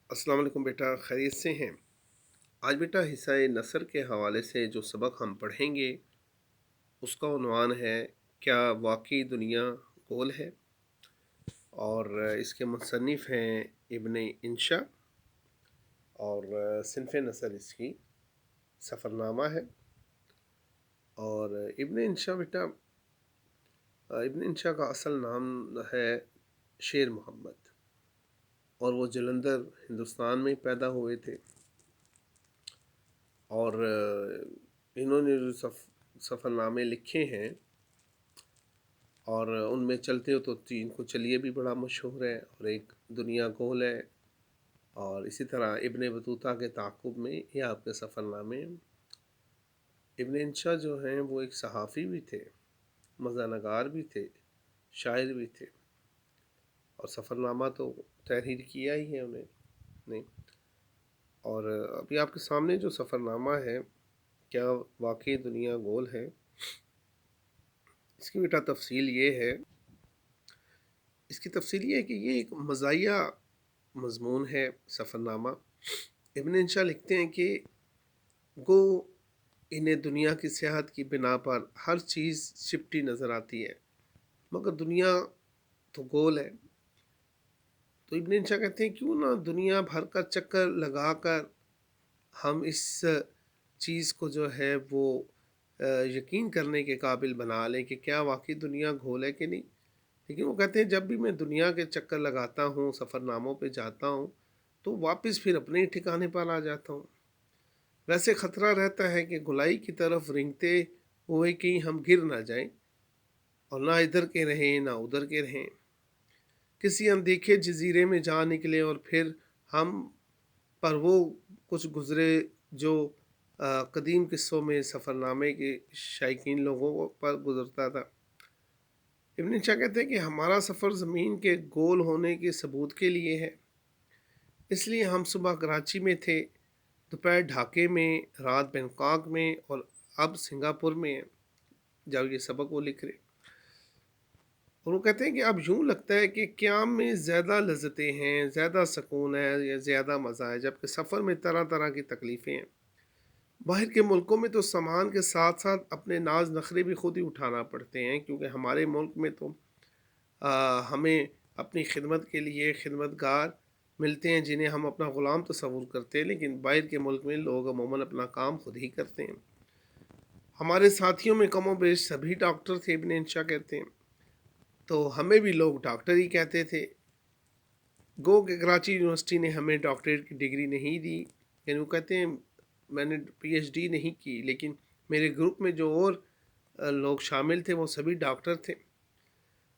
अस्सलाम वालेकुम बेटा, खैरियत से हैं? आज बेटा हिस्सा नसर के हवाले से जो सबक हम पढ़ेंगे उसका उन्वान है, क्या वाकई दुनिया गोल है? और इसके मुसन्निफ़ हैं इब्न इंशा और सिनफ़ नसर इसकी सफ़रनामा है। और इब्न इंशा बेटा, इब्न इंशा का असल नाम है शेर मोहम्मद, और वो जलंधर हिंदुस्तान में पैदा हुए थे। और इन्होंने जो सफ़रनामे लिखे हैं और उनमें चलते हो तो तीन को चलिए भी बड़ा मशहूर है, और एक दुनिया गोल है, और इसी तरह इब्न बतूता के ताक़ुब में ये आपके सफ़रनामे। इब्न इंशा जो हैं वो एक सहाफ़ी भी थे, मज़ाहनगार भी थे, शायर भी थे, और सफ़रनामा तो तहरीर किया ही है उन्हें नहीं। और अभी आपके सामने जो सफ़रनामा है, क्या वाकई दुनिया गोल है, इसकी बेटा तफ़सील ये है, इसकी तफ़सील ये है कि ये एक मज़ाहिया मज़मून है सफ़रनामा। इब्न इंशा लिखते हैं कि गो इन्हें दुनिया की सियाहत की बिना पर हर चीज़ चिपटी नज़र आती है, मगर दुनिया तो गोल है। तो इब्न इंशा कहते हैं क्यों ना दुनिया भर का चक्कर लगा कर हम इस चीज़ को जो है वो यकीन करने के काबिल बना लें कि क्या वाकई दुनिया गोल है कि नहीं। लेकिन वो कहते हैं जब भी मैं दुनिया के चक्कर लगाता हूँ, सफ़रनामों पे जाता हूँ, तो वापस फिर अपने ही ठिकाने पर आ जाता हूँ। वैसे ख़तरा रहता है कि गुलाई की तरफ रेंगते हुए कहीं हम गिर ना जाएं, और ना इधर के रहें ना उधर के रहें। किसी अनदेखे जजीरे में जा निकले और फिर हम पर वो कुछ गुज़रे जो कदीम किस्सों में सफ़रनामे के शायकीन लोगों पर गुज़रता था। इब्न इंशा कहते हैं कि हमारा सफ़र ज़मीन के गोल होने के सबूत के लिए है। इसलिए हम सुबह कराची में थे, दोपहर ढाके में, रात बैंकॉक में, और अब सिंगापुर में हैं, जब ये सबक वो लिख रहे। और वो कहते हैं कि अब यूँ लगता है कि क़याम में ज़्यादा लज़्ज़तें हैं, ज़्यादा सुकून है या ज़्यादा मज़ा है, जबकि सफ़र में तरह तरह की तकलीफ़ें हैं। बाहर के मुल्कों में तो सामान के साथ साथ अपने नाज नखरे भी खुद ही उठाना पड़ते हैं, क्योंकि हमारे मुल्क में तो हमें अपनी खिदमत के लिए खिदमतगार मिलते हैं जिन्हें हम अपना ग़ुलाम तस्वुर करते हैं, लेकिन बाहर के मुल्क में लोग अमूमन अपना काम खुद ही करते हैं। हमारे साथियों में कमो बेश सभी डॉक्टर थे, इब्न इंशा कहते हैं, तो हमें भी लोग डॉक्टर ही कहते थे। गो कि कराची यूनिवर्सिटी ने हमें डॉक्टरेट की डिग्री नहीं दी, यानी वो कहते हैं मैंने पीएचडी नहीं की, लेकिन मेरे ग्रुप में जो और लोग शामिल थे वो सभी डॉक्टर थे।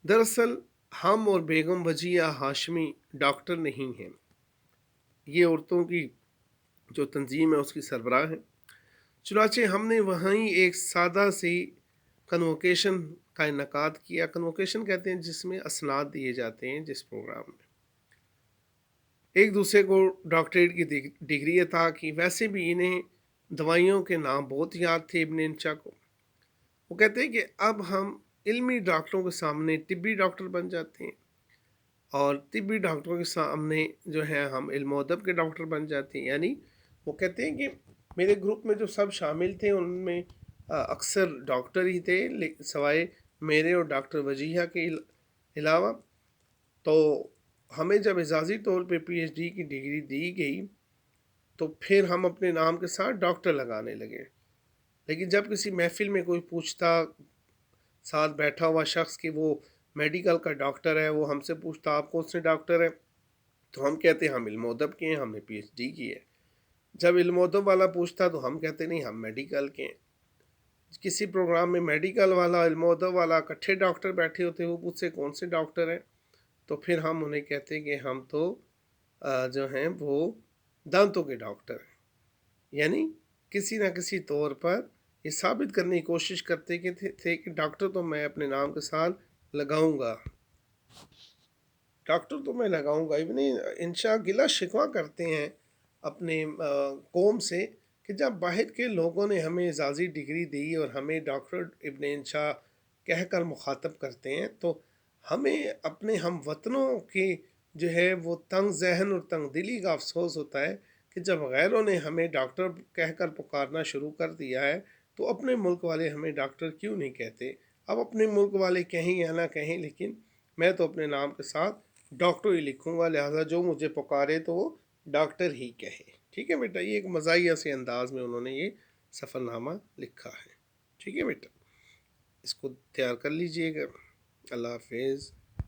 दरअसल हम और बेगम वजिया हाशमी डॉक्टर नहीं हैं, ये औरतों की जो तंजीम है उसकी सरबराह हैं। चुनाचे हमने वहीं एक सादा सी कन्वोकेशन का इनकाद किया। कन्वोकेशन कहते हैं जिसमें असनाद दिए जाते हैं, जिस प्रोग्राम में एक दूसरे को डॉक्टरेट की डिग्री अता की। वैसे भी इन्हें दवाइयों के नाम बहुत याद थे इब्न इंशा को। वो कहते हैं कि अब हम इल्मी डॉक्टरों के सामने तिब्बी डॉक्टर बन जाते हैं, और तिब्बी डॉक्टरों के सामने जो है हम इल्म अदब के डॉक्टर बन जाते हैं। यानी वो कहते हैं कि मेरे ग्रुप में जो सब शामिल थे उनमें अक्सर डॉक्टर ही थे, सवाए मेरे और डॉक्टर वजीहा के अलावा। तो हमें जब एजाज़ी तौर पे पीएचडी की डिग्री दी गई तो फिर हम अपने नाम के साथ डॉक्टर लगाने लगे। लेकिन जब किसी महफिल में कोई पूछता, साथ बैठा हुआ शख्स कि वो मेडिकल का डॉक्टर है, वो हमसे पूछता आप कौन से डॉक्टर हैं, तो हम कहते हम इल्म-ओ-अदब के हैं, हमने पीएचडी की है। जब इल्म-ओ-अदब वाला पूछता तो हम कहते नहीं हम मेडिकल के हैं। किसी प्रोग्राम में मेडिकल वाला इल्म-ओ-अदब वाला इकट्ठे डॉक्टर बैठे होते, वो पूछते कौन से डॉक्टर हैं, तो फिर हम उन्हें कहते कि हम तो जो हैं वो दांतों के डॉक्टर हैं। यानी किसी न किसी तौर पर ये साबित करने की कोशिश करते कि थे कि डॉक्टर तो मैं अपने नाम के साथ लगाऊंगा, डॉक्टर तो मैं लगाऊंगा। इब्न इंशा गिला शिकवा करते हैं अपने कौम से कि जब बाहर के लोगों ने हमें एजाज़ी डिग्री दी और हमें डॉक्टर इब्न इंशा कहकर मुखातब करते हैं, तो हमें अपने हम वतनों की جو ہے وہ تنگ ذہن اور تنگ دلی کا افسوس ہوتا ہے کہ جب غیروں نے ہمیں ڈاکٹر کہہ کر پکارنا شروع کر دیا ہے تو اپنے ملک والے ہمیں ڈاکٹر کیوں نہیں کہتے؟ اب اپنے ملک والے کہیں یا نہ کہیں، لیکن میں تو اپنے نام کے ساتھ ڈاکٹر ہی لکھوں گا، لہٰذا جو مجھے پکارے تو وہ ڈاکٹر ہی کہے۔ ٹھیک ہے بیٹا، یہ ایک مزاحیہ سے انداز میں انہوں نے یہ سفر نامہ لکھا ہے۔ ٹھیک ہے بیٹا، اس کو تیار کر لیجئے گا۔ اللہ حافظ۔